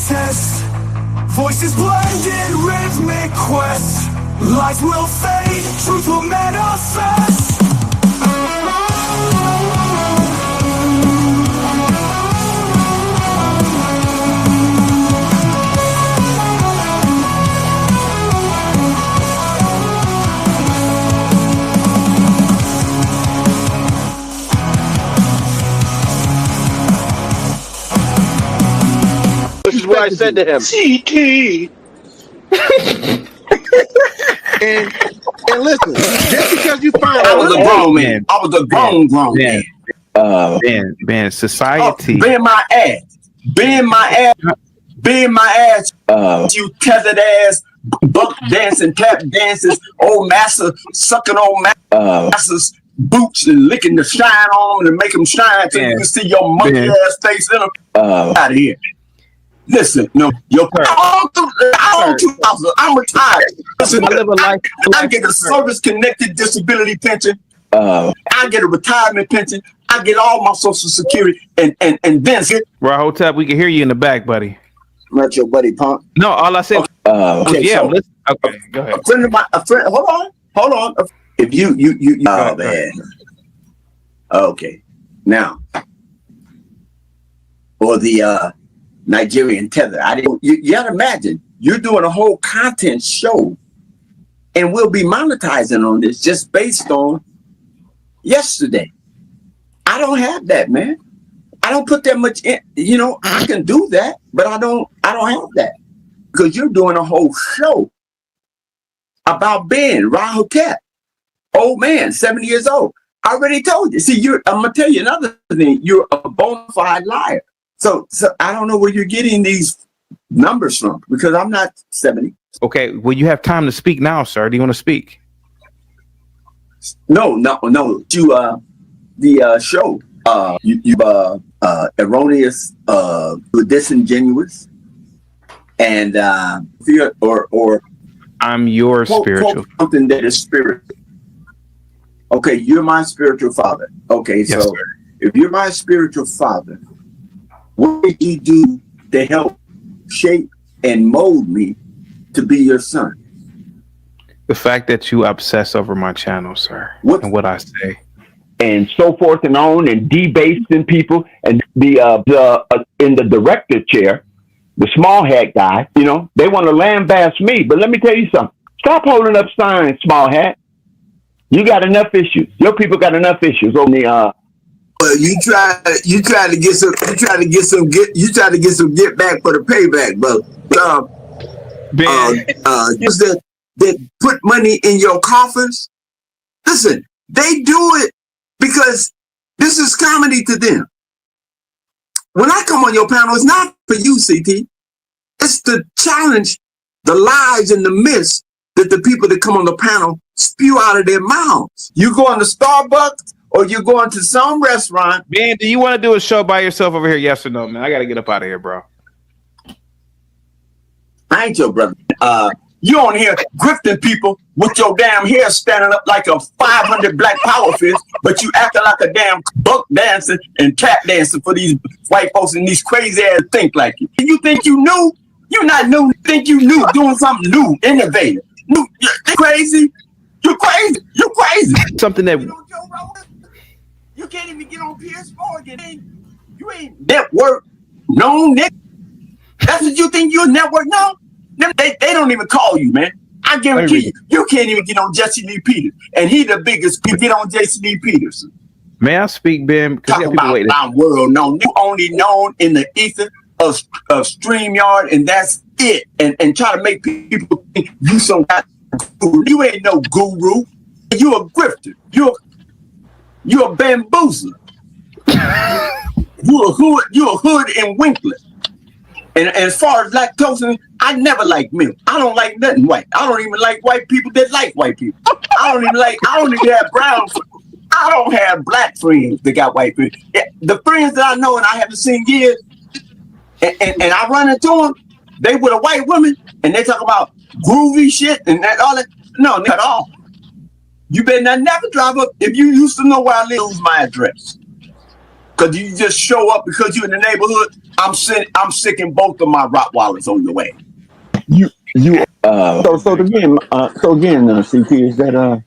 protest. Voices blended, rhythmic quest. Lies will fade, truth will manifest. This is what I said to him. CT. and listen, just because you find I was a grown man. I was a grown man. Man, society. Being my ass. You tethered ass, buck dancing, tap dances, old master sucking old masters boots and licking the shine on them and make them shine so you can see your monkey ass face in them. Out of here. Listen, no, I'm retired. Listen, I get a service-connected disability pension. I get a retirement pension. I get all my Social Security, and then Rahotep, we can hear you in the back, buddy. I'm not your buddy, punk. No, all I said. Okay, yeah, so, okay, go ahead. A friend. Hold on. If you oh man. Okay, now, or the Nigerian tether. You gotta imagine you're doing a whole content show, and we'll be monetizing on this just based on yesterday. I don't have that, man. I don't put that much in. You know, I can do that, but I don't have that because you're doing a whole show about Ben Rahotep, old man, 70 years old. I already told you. See, I'm gonna tell you another thing. You're a bona fide liar. So I don't know where you're getting these numbers from because I'm not 70. Okay, well, you have time to speak now, sir. Do you want to speak? No. You the show. You erroneous, disingenuous, and or I'm your spiritual something that is spiritual. Okay, you're my spiritual father. Okay, yes, so sir. If you're my spiritual father, what did you do to help shape and mold me to be your son? The fact that you obsess over my channel, sir, and what I say, and so forth and on, and debasing people, and the in the director chair, the small hat guy, you know, they want to lambast me. But let me tell you something. Stop holding up signs, small hat. You got enough issues. Your people got enough issues on the you try to get some get back for the payback, but just that put money in your coffers. Listen, they do it because this is comedy to them. When I come on your panel, it's not for you, CT. It's to challenge the lies and the myths that the people that come on the panel spew out of their mouths. You going to Starbucks or you going to some restaurant. Man, do you want to do a show by yourself over here? Yes or no, man? I got to get up out of here, bro. I ain't your brother. You on here grifting people with your damn hair standing up like a 500 black power fist, but you acting like a damn buck dancing and tap dancing for these white folks and these crazy ass think like you. You think you knew? You're not new. You think you knew doing something new, innovative. New, you're crazy. You're crazy. You're crazy. Something that you can't even get on PS4 again. You ain't network known, nigga. That's what you think you're network known? They don't even call you, man. I guarantee you can't even get on Jesse Lee Peters. And he the biggest. You get on Jesse Lee Peters. May I speak, Ben? Talk about my world known. You only known in the ether of StreamYard, and that's it. And try to make people think you some kind of guru. You ain't no guru. You a grifter. You a bamboozler. You a hood and winkler. And as far as lactose, I never like milk. I don't like nothing white. I don't even like white people that like white people. I don't even have brown. I don't have black friends that got white friends. The friends that I know and I haven't seen years, and I run into them, they with a white woman and they talk about groovy shit and that all that. No, not at all. You better not never drive up. If you used to know where I live, lose my address. Because you just show up because you're in the neighborhood. I'm sicking both of my Rottweilers on the way. So again, CT, is that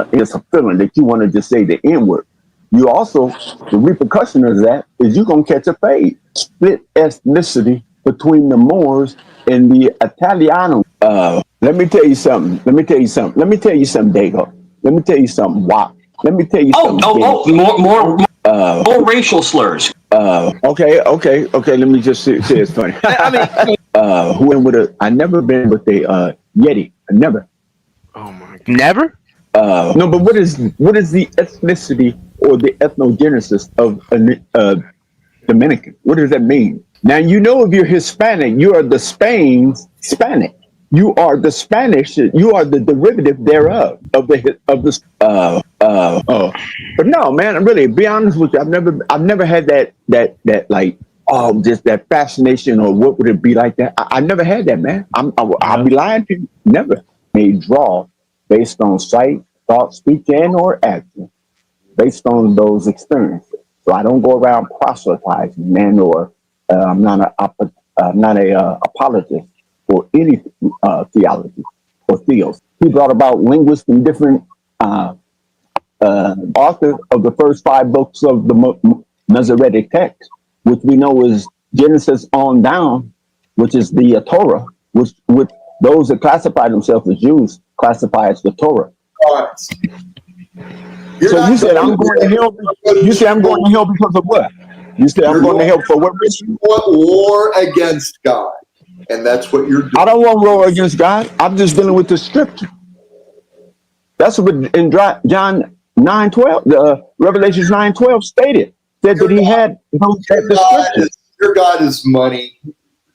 it's a feeling that you want to just say the N word. You also, the repercussion of that is you're gonna catch a fade. Split ethnicity between the Moors and the Italiano. Let me tell you something, Dago. Let me tell you something, Wop. Let me tell you something. More racial slurs. Okay. Let me just say it's funny. I never been with a Yeti. I never. Oh my God. Never? No, but what is the ethnicity or the ethnogenesis of a Dominican? What does that mean? Now you know if you're Hispanic, you are the Hispanic. You are the Spanish. You are the derivative thereof of the. But no, man. Really, be honest with you, I've never had that like just that fascination or what would it be like that. I never had that, man. I'll be lying to you. Never. May draw based on sight, thought, speech, and or action, based on those experiences. So I don't go around proselytizing, man, or I'm not a apologist for any theology or theos. He brought about linguists and different author of the first 5 books of the Masoretic text, which we know is Genesis on down, which is the Torah, which those that classify themselves as Jews classify as the Torah. So you said I'm going to hell. You said I'm going to hell because of what? You said I'm going to hell for what reason? You want war against God, and that's what you're doing. I don't want war against God. I'm just dealing with the scripture. That's what in John 9:12, Revelations 9:12 stated that he had the scripture. Your God is money.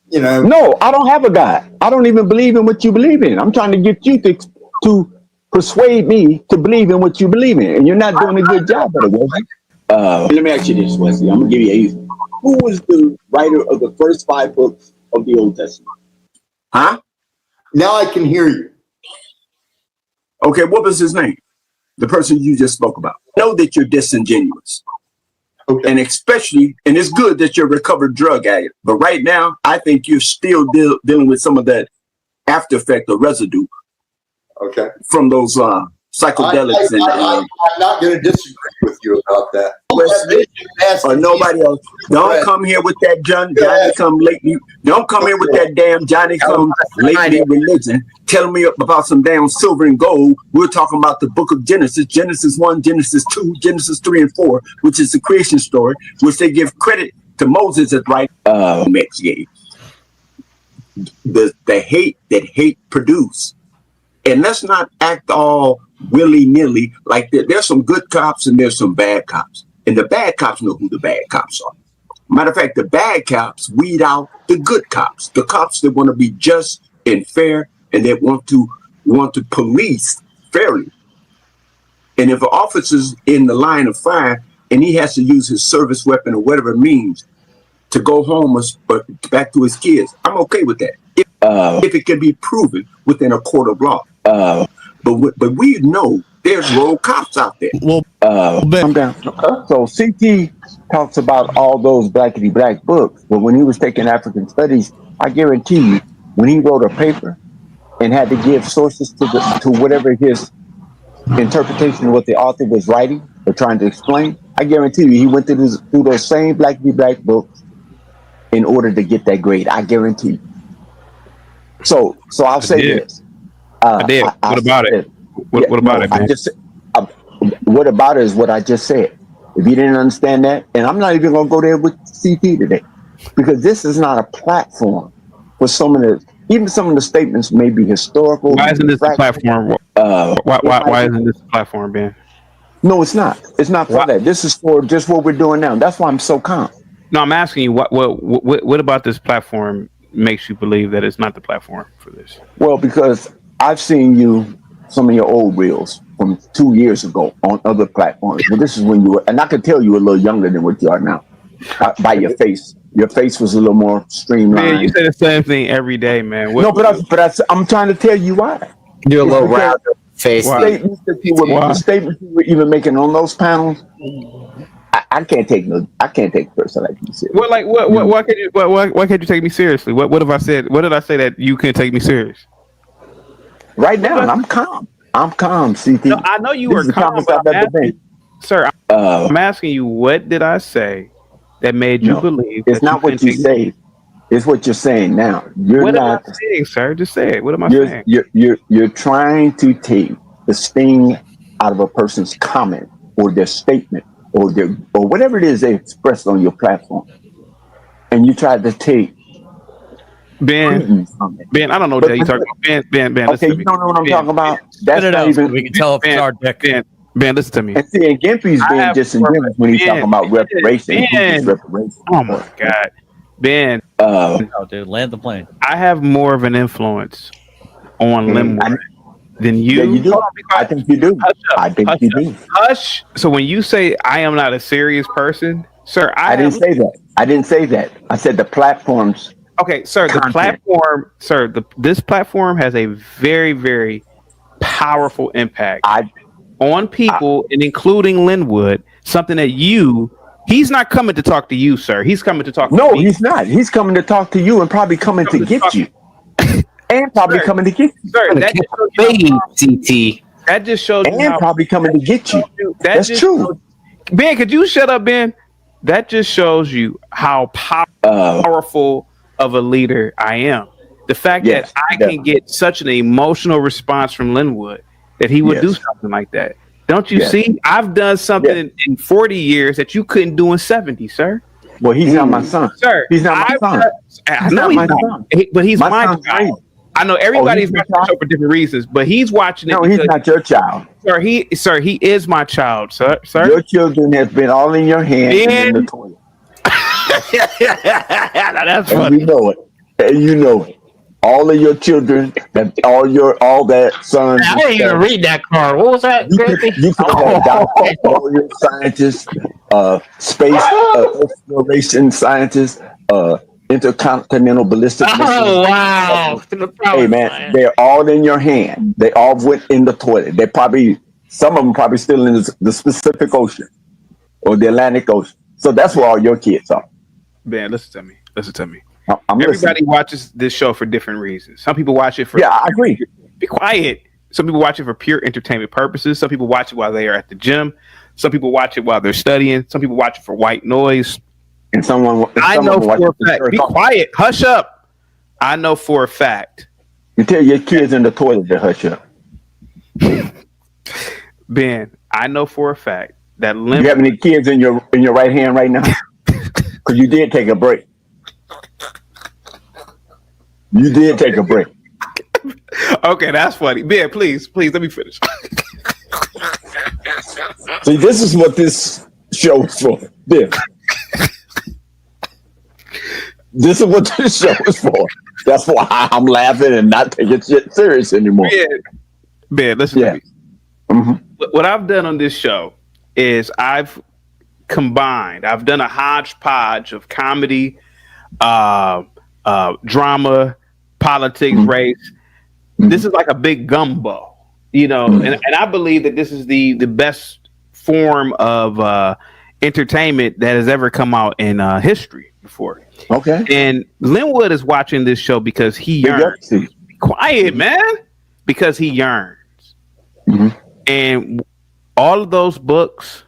You know. No, I don't have a God. I don't even believe in what you believe in. I'm trying to get you to persuade me to believe in what you believe in, and you're not doing a good job at it, Wesley. Let me ask you this, Wesley. I'm gonna give you an easy. Who was the writer of the first 5 books of the Old Testament? Huh? Now I can hear you. Okay, what was his name? The person you just spoke about. I know that you're disingenuous. Okay. And especially, and it's good that you're a recovered drug addict, but right now, I think you're still dealing with some of that after effect or residue. Okay. From those psychedelics. I'm not going to disagree with you about that. Or nobody else. Don't come here with that Johnny come lately. Don't come here with that damn Johnny come lately religion. Telling me about some damn silver and gold. We're talking about the book of Genesis, Genesis 1, Genesis 2, Genesis 3 and 4, which is the creation story, which they give credit to Moses as right. The hate that hate produced. And let's not act all willy-nilly like that. There's some good cops and there's some bad cops. And the bad cops know who the bad cops are. Matter of fact, the bad cops weed out the good cops, the cops that want to be just and fair and that want to police fairly. And if an officer's in the line of fire and he has to use his service weapon or whatever it means to go home or back to his kids, I'm okay with that. If it can be proven within a court of law. But we know there's rogue cops out there. Well, I'm down. So CT talks about all those blackity black books, but when he was taking African studies, I guarantee you, when he wrote a paper and had to give sources to whatever his interpretation of what the author was writing or trying to explain, I guarantee you, he went through those same blackity black books in order to get that grade. I guarantee you. So I'll say this. I did. What about it? What about it, man? What about it is what I just said. If you didn't understand that, and I'm not even going to go there with CT today, because this is not a platform for some of the statements may be historical. Why isn't this a platform? Why isn't this a platform, Ben? No, it's not. It's not for that. This is for just what we're doing now. That's why I'm so calm. No, I'm asking you, what about this platform makes you believe that it's not the platform for this? Well, because I've seen some of your old reels from 2 years ago on other platforms. Well, this is when you were, and I could tell you were a little younger than what you are now by your face. Your face was a little more streamlined. Man, you say the same thing every day, man. I'm trying to tell you why. You're a little rounder face. The statements you were even making on those panels, I can't take a person like you serious. What like what why can't you why can't you take me seriously? What have I said? What did I say that you can't take me serious? Right now, I'm calm. I'm calm, CT. No, I know you This are is the calm, calmest but I've ever been. Sir, I'm asking you, what did I say that made you believe? It's not what you say. It's what you're saying now. What am I saying, sir? Just say it. What am I saying? You're trying to take the sting out of a person's comment or their statement or whatever it is they expressed on your platform, and you try to take Ben, I don't know what you're talking about. Ben, okay, you don't know what I'm talking about. That's not even. We can tell if it's our deck. Ben, listen to me. And see, and Gimpy's being disingenuous when he's talking about reparations. Oh my God, Ben. Oh, dude, land the plane. I have more of an influence on Linwood than you. Yeah, you do. I think you do. I think you do. Hush. So when you say I am not a serious person, sir, I didn't say that. I didn't say that. I said the platforms. Okay, sir. Content. The platform, sir. This platform has a very, very powerful impact on people, and including Linwood. Something that he's not coming to talk to you, sir. He's coming to talk. No, to me. He's not. He's coming to talk to you, and probably coming to get you, and probably coming to get you. Sir, that just shows you. And probably coming to get you. That's true. Ben, could you shut up, Ben? That just shows you how powerful of a leader I am. The fact that I can get such an emotional response from Linwood that he would do something like that. Don't you see? I've done something in 40 years that you couldn't do in 70, sir. Well, he's not my son. Sir, he's not my son. I know he's not. But he's my child. I know everybody's watching the show for different reasons, but he's watching it. No, he's not your child. Sir, he is my child, sir. Your children has been all in your hands and in the toilet. That's funny. You know it. And you know it. All of your children, all that sons. I didn't even read that card. What was that? You could have all your scientists, space exploration scientists, intercontinental ballistic missiles. Oh wow! Hey man, they're all in your hand. They all went in the toilet. Some of them probably still in the Pacific Ocean or the Atlantic Ocean. So that's where all your kids are. Ben, listen to me. Everybody listening. Watches this show for different reasons. Some people watch it for I agree. Be quiet. Some people watch it for pure entertainment purposes. Some people watch it while they are at the gym. Some people watch it while they're studying. Some people watch it for white noise. And I know for a fact. Be quiet. Hush up. I know for a fact. You tell your kids in the toilet to hush up. Ben, I know for a fact that you have any kids in your right hand right now? Because you did take a break. You did take a break. Okay, that's funny. Ben, please, let me finish. See, this is what this show is for. This is what this show is for. That's why I'm laughing and not taking shit serious anymore. Ben, listen to me. Mm-hmm. What I've done on this show is I've done a hodgepodge of comedy, drama, politics, race. This is like a big gumbo, and I believe that this is the best form of entertainment that has ever come out in history before. Okay. And Linwood is watching this show because he yearns. Be quiet, man. Because he yearns. Mm-hmm. And all of those books,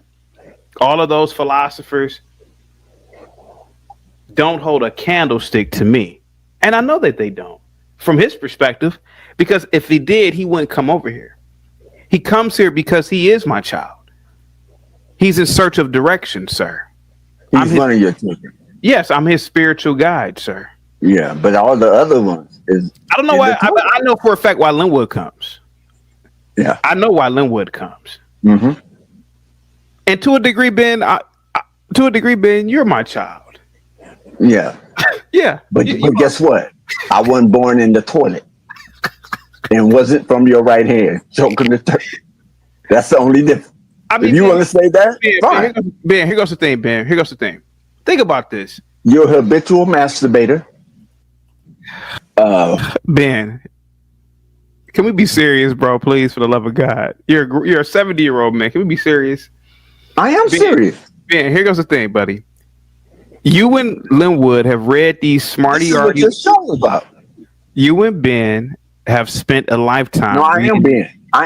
all of those philosophers don't hold a candlestick to me. And I know that they don't, from his perspective, because if he did, he wouldn't come over here. He comes here because he is my child. He's in search of direction, sir. He's one of your children. Yes, I'm his spiritual guide, sir. Yeah, but all the other ones is... I don't know why. I know for a fact why Linwood comes. Yeah. I know why Linwood comes. Mm-hmm. And to a degree, Ben, you're my child. Yeah. Yeah. But guess what? I wasn't born in the toilet. And wasn't from your right hand, choking the turkey. That's the only difference. If you want to say that, fine. Ben, here goes the thing, Ben. Here goes the thing. Think about this. You're a habitual masturbator. Ben, can we be serious, bro? Please, for the love of God. You're a 70-year-old man. Can we be serious? I am serious. Ben, here goes the thing, buddy. You and Linwood have read these smarty articles. About. You and Ben have spent a lifetime. No, I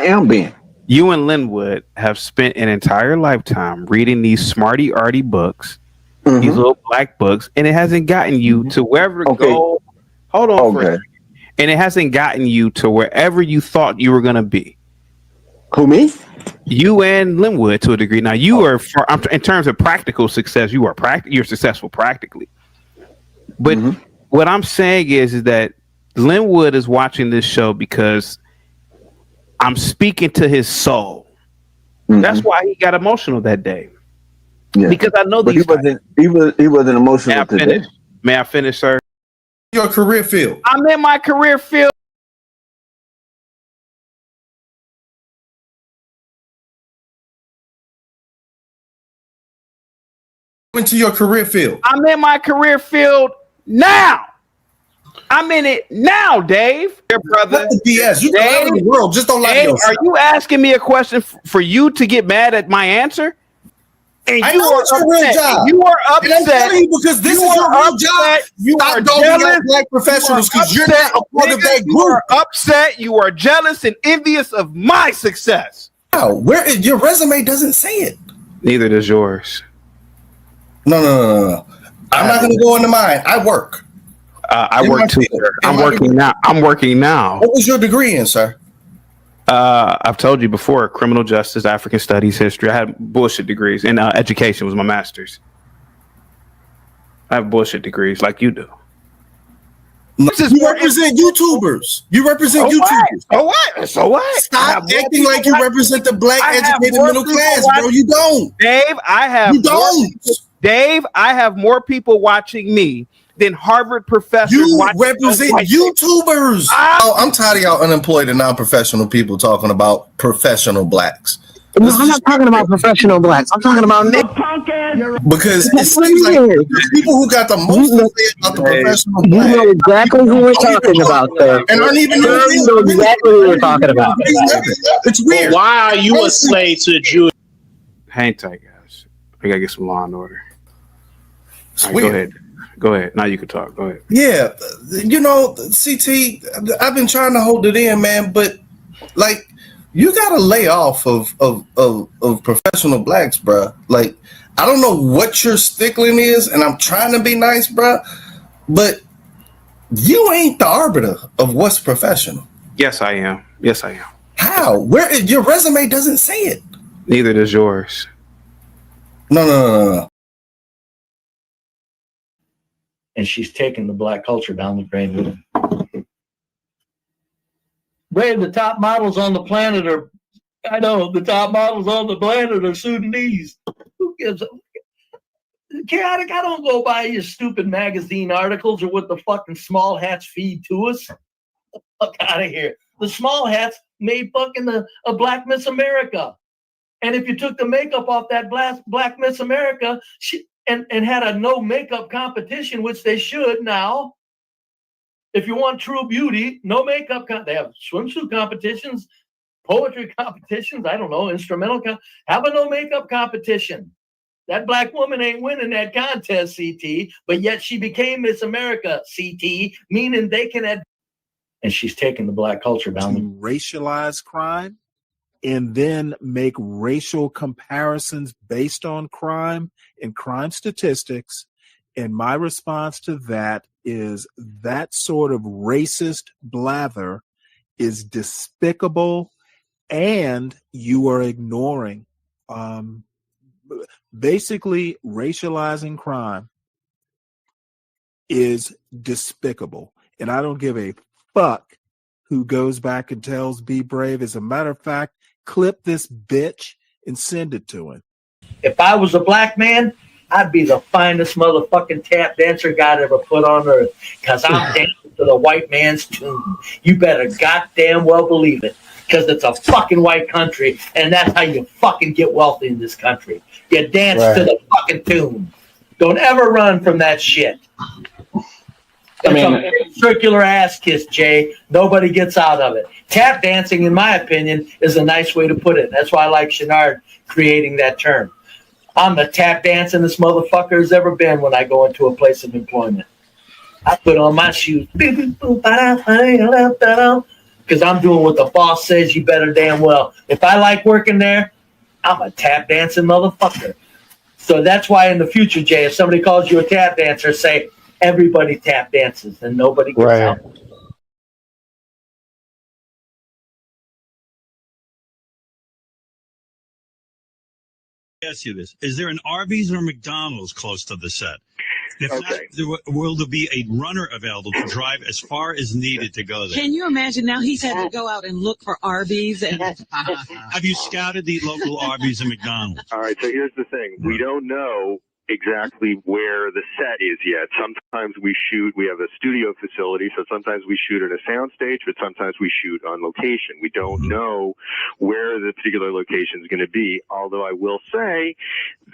am Ben. You and Linwood have spent an entire lifetime reading these smarty arty books, these little black books, and it hasn't gotten you to wherever go. Hold on for a second. And it hasn't gotten you to wherever you thought you were going to be. Who, me? You and Linwood to a degree. Now you are, in terms of practical success, you're successful practically. But what I'm saying is that Linwood is watching this show because I'm speaking to his soul. That's why he got emotional that day. Yeah. Because I know these. He wasn't emotional today. May I finish, sir? Your career field. I'm in my career field. Into your career field. I'm in my career field now. I'm in it now, Dave. Your brother. That's the BS. You Dave, can lie in the world. Just don't lie to yourself. Are you asking me a question for you to get mad at my answer? And I know it's your real job. You are upset. And I'm telling you because this is your real job. You are Stop dogging out black professionals because you're not a part of that group. You are upset. You are jealous and envious of my success. Wow, your resume doesn't say it. Neither does yours. No. I'm not going to go into mine. I work. I work too. I'm working now. What was your degree in, sir? I've told you before, criminal justice, African studies, history. I had bullshit degrees, and education was my master's. I have bullshit degrees like you do. You represent YouTubers. So what? Stop acting like you represent the black educated middle class, bro. You don't. Dave, I have more people watching me than Harvard professors. You represent YouTubers. I'm tired of y'all unemployed and non-professional people talking about professional blacks. No, I'm not talking about professional blacks. I'm talking about Nick. Because it seems like the people who got the most to say about the professional blacks. You know exactly who we're talking about, sir. And aren't even know exactly who we're talking about. It's weird. Well, why are you a slave to a Jew? Hang tight, guys. I gotta get some law and order. Right, go ahead. Now you can talk. Go ahead. Yeah, CT, I've been trying to hold it in, man, but like you gotta lay off of professional blacks, bro. Like, I don't know what your stickling is, and I'm trying to be nice, bro, but you ain't the arbiter of what's professional. Yes, I am. How? Where your resume doesn't say it. Neither does yours. No. And she's taking the black culture down the drain with her. Brave, the top models on the planet are Sudanese. Who gives a chaotic? I don't go by your stupid magazine articles or what the fucking small hats feed to us. Fuck out of here. The small hats made fucking a Black Miss America. And if you took the makeup off that Black Miss America, and had a no makeup competition, which they should now. If you want true beauty, no makeup. They have swimsuit competitions, poetry competitions. I don't know, instrumental. Have a no makeup competition. That black woman ain't winning that contest, CT, but yet she became Miss America, CT, meaning they can. And she's taking the black culture down. To racialize crime and then make racial comparisons based on crime and crime statistics. And my response to that is that sort of racist blather is despicable, and you are ignoring. Basically, racializing crime is despicable. And I don't give a fuck who goes back and tells Be Brave. As a matter of fact, clip this bitch and send it to him. If I was a black man, I'd be the finest motherfucking tap dancer God ever put on earth, because I'm dancing to the white man's tune. You better goddamn well believe it, because it's a fucking white country, and that's how you fucking get wealthy in this country. You dance to the fucking tune. Don't ever run from that shit. It's a circular ass kiss, Jay. Nobody gets out of it. Tap dancing, in my opinion, is a nice way to put it. That's why I like Chenard creating that term. I'm the tap dancing this motherfucker has ever been when I go into a place of employment. I put on my shoes because I'm doing what the boss says. You better damn well. If I like working there, I'm a tap dancing motherfucker. So that's why in the future, Jay, if somebody calls you a tap dancer, say everybody tap dances and nobody gets out. Ask you this: is there an Arby's or McDonald's close to the set? If not, will there be a runner available to drive as far as needed to go there? Can you imagine now he's had to go out and look for Arby's? And have you scouted the local Arby's and McDonald's? All right, so here's the thing. We don't know exactly where the set is yet. Sometimes we have a studio facility, so sometimes we shoot at a sound stage, but sometimes we shoot on location. We don't know where the particular location is going to be, although I will say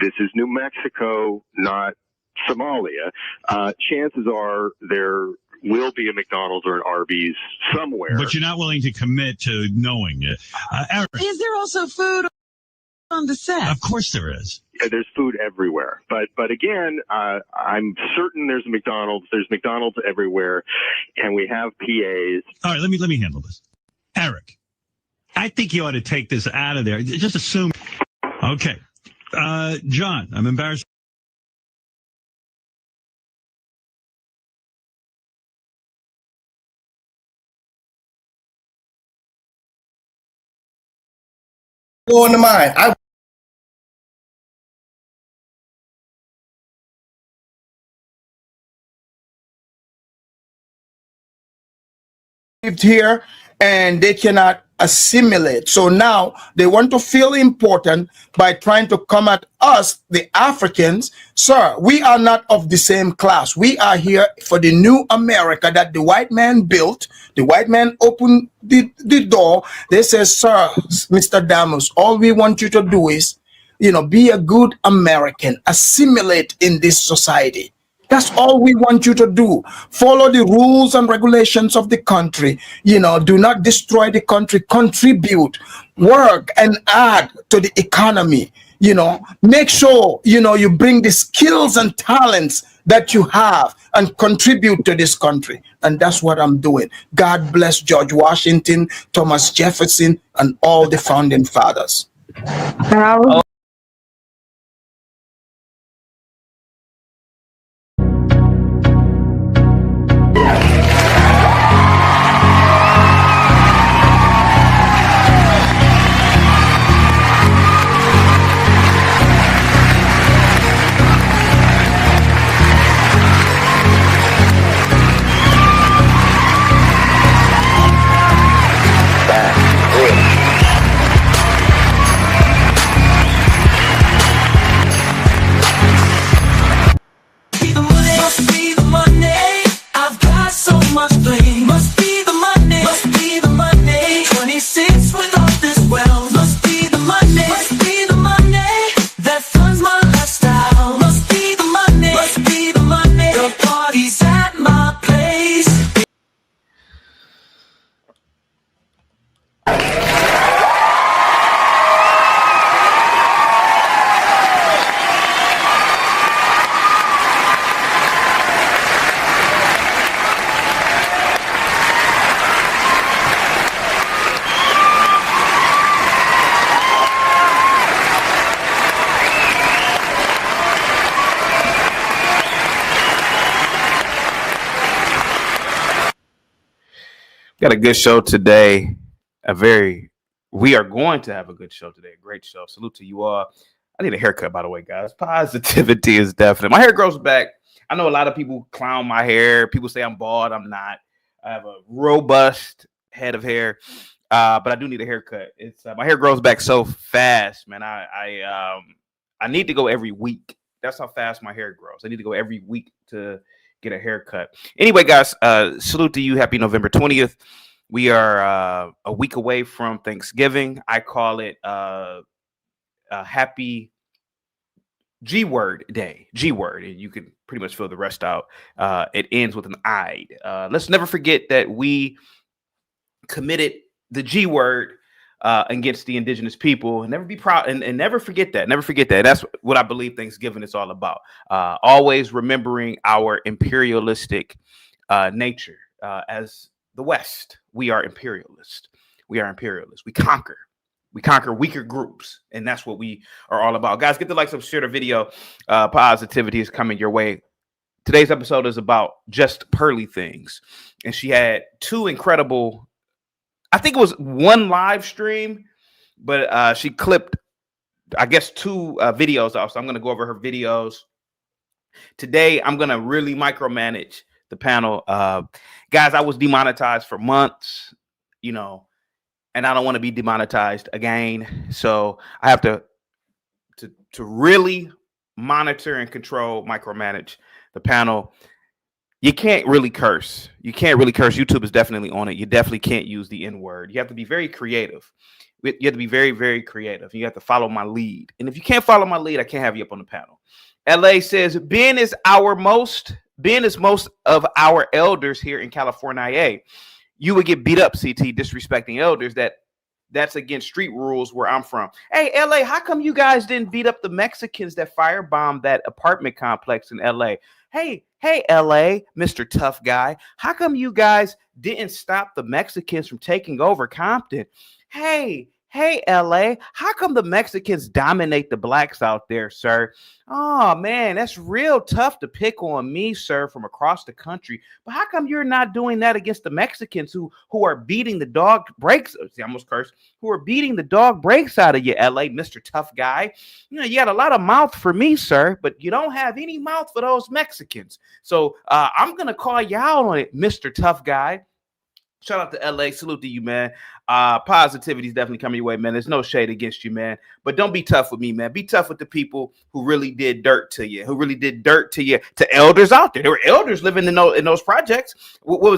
this is New Mexico, not Somalia. Chances are there will be a McDonald's or an Arby's somewhere. But you're not willing to commit to knowing it. Eric. Is there also food on the set? Of course there is. There's food everywhere. But again, I'm certain there's a McDonald's. There's McDonald's everywhere, and we have PAs. All right, let me handle this. Eric, I think you ought to take this out of there. Just assume. Okay. John, I'm embarrassed. Go into mine. I lived here and they cannot assimilate. So now they want to feel important by trying to come at us, the Africans. Sir, we are not of the same class. We are here for the new America that the white man built. The white man opened the door. They say, sir, Mr. Damus, all we want you to do is, be a good American, assimilate in this society. That's all we want you to do. Follow the rules and regulations of the country. Do not destroy the country. Contribute, work, and add to the economy. Make sure, you bring the skills and talents that you have and contribute to this country. And that's what I'm doing. God bless George Washington, Thomas Jefferson, and all the founding fathers. Got a good show today. We are going to have a good show today. A great show. Salute to you all. I need a haircut, by the way, guys. Positivity is definite. My hair grows back. I know a lot of people clown my hair. People say I'm bald. I'm not. I have a robust head of hair, but I do need a haircut. It's my hair grows back so fast, man. I need to go every week. That's how fast my hair grows. I need to go every week to get a haircut. Anyway, guys, salute to you. Happy November 20th. We are a week away from Thanksgiving. I call it a happy G-word day. G-word. And you can pretty much fill the rest out. It ends with an I. Let's never forget that we committed the G-word against the indigenous people, and never be proud and never forget that. Never forget that. That's what I believe Thanksgiving is all about. Always remembering our imperialistic nature. As the West, we are imperialist. We are imperialists. We conquer weaker groups, and that's what we are all about. Guys, get the likes, share the video. Positivity is coming your way. Today's episode is about just Pearly Things, and she had two incredible, I think it was one live stream, but she clipped, I guess, two videos off. So I'm going to go over her videos. Today, I'm going to really micromanage the panel. Guys, I was demonetized for months, and I don't want to be demonetized again. So I have to really monitor and control, micromanage the panel. You can't really curse. YouTube is definitely on it. You definitely can't use the N-word. You have to be very creative. You have to be very, very creative. You have to follow my lead. And if you can't follow my lead, I can't have you up on the panel. LA says, Ben is most of our elders here in California. You would get beat up, CT, disrespecting elders. That's against street rules where I'm from. Hey, LA, how come you guys didn't beat up the Mexicans that firebombed that apartment complex in LA? Hey, LA, Mr. Tough Guy, how come you guys didn't stop the Mexicans from taking over Compton? Hey, LA, how come the Mexicans dominate the blacks out there, sir? Oh, man, that's real tough to pick on me, sir, from across the country. But how come you're not doing that against the Mexicans who are beating the dog breaks? See, I almost cursed. Who are beating the dog breaks out of you, LA, Mr. Tough Guy? You got a lot of mouth for me, sir, but you don't have any mouth for those Mexicans. So I'm going to call you out on it, Mr. Tough Guy. Shout out to LA. Salute to you, man. Positivity is definitely coming your way, man. There's no shade against you, man. But don't be tough with me, man. Be tough with the people who really did dirt to you, to elders out there. There were elders living in those projects. What was it?